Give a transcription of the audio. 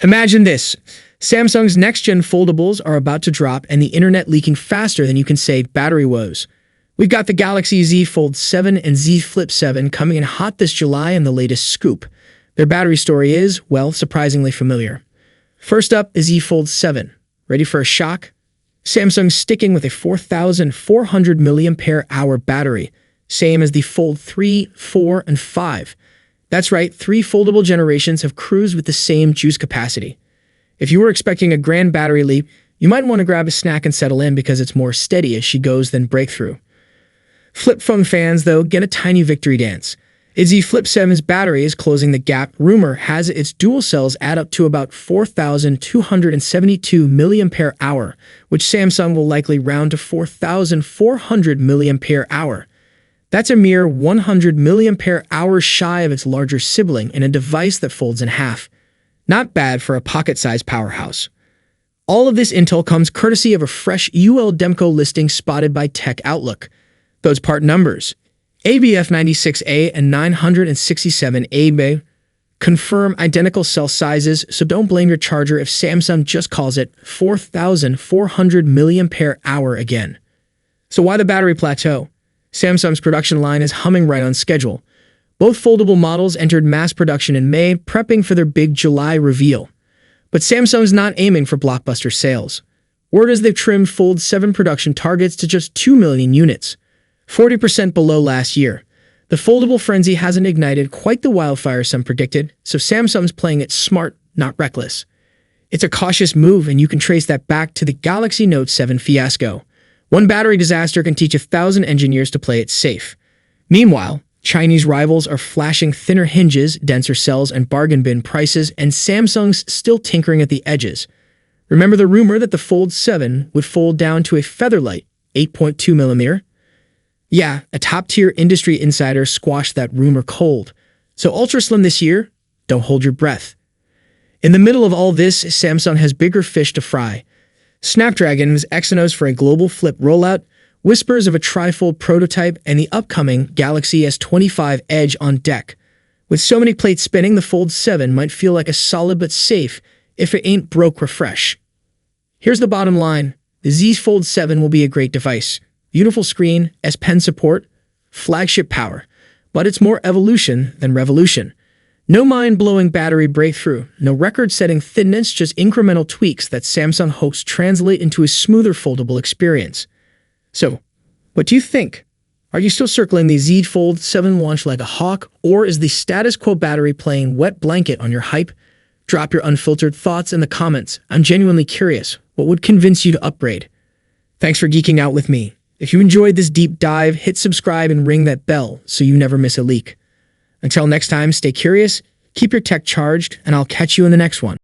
Imagine this. Samsung's next-gen foldables are about to drop and the internet leaking faster than you can say battery woes. We've got the Galaxy Z Fold 7 and Z Flip 7 coming in hot this July in the latest scoop. Their battery story is, well, surprisingly familiar. First up is Z Fold 7. Ready for a shock? Samsung's sticking with a 4,400 mAh battery, same as the Fold 3, 4, and 5. That's right, 3 foldable generations have cruised with the same juice capacity. If you were expecting a grand battery leap, you might want to grab a snack and settle in because it's more steady as she goes than breakthrough. Flip phone fans, though, get a tiny victory dance. Its Z Flip 7's battery is closing the gap. Rumor has it its dual cells add up to about 4,272 mAh, which Samsung will likely round to 4,400 mAh. That's a mere 100 mAh shy of its larger sibling in a device that folds in half. Not bad for a pocket-sized powerhouse. All of this intel comes courtesy of a fresh UL Demco listing spotted by Tech Outlook. Those part numbers, ABF96A and 967AB, confirm identical cell sizes, so don't blame your charger if Samsung just calls it 4,400 mAh again. So why the battery plateau? Samsung's production line is humming right on schedule. Both foldable models entered mass production in May, prepping for their big July reveal. But Samsung's not aiming for blockbuster sales. Word is they've trimmed Fold 7 production targets to just 2 million units, 40% below last year. The foldable frenzy hasn't ignited quite the wildfire some predicted, so Samsung's playing it smart, not reckless. It's a cautious move, and you can trace that back to the Galaxy Note 7 fiasco. One battery disaster can teach 1,000 engineers to play it safe. Meanwhile, Chinese rivals are flashing thinner hinges, denser cells, and bargain bin prices, and Samsung's still tinkering at the edges. Remember the rumor that the Fold 7 would fold down to a featherlight 8.2mm? Yeah, a top-tier industry insider squashed that rumor cold. So Ultra Slim this year? Don't hold your breath. In the middle of all this, Samsung has bigger fish to fry. Snapdragon's Exynos for a global flip rollout, whispers of a trifold prototype, and the upcoming Galaxy S25 Edge on deck. With so many plates spinning, the Fold 7 might feel like a solid but safe, if it ain't broke refresh. Here's the bottom line. The Z Fold 7 will be a great device. Beautiful screen, S Pen support, flagship power. But it's more evolution than revolution. No mind-blowing battery breakthrough, no record-setting thinness, just incremental tweaks that Samsung hopes translate into a smoother foldable experience. So, what do you think? Are you still circling the Z Fold 7 launch like a hawk, or is the status quo battery playing wet blanket on your hype? Drop your unfiltered thoughts in the comments. I'm genuinely curious. What would convince you to upgrade? Thanks for geeking out with me. If you enjoyed this deep dive, hit subscribe and ring that bell so you never miss a leak. Until next time, stay curious, keep your tech charged, and I'll catch you in the next one.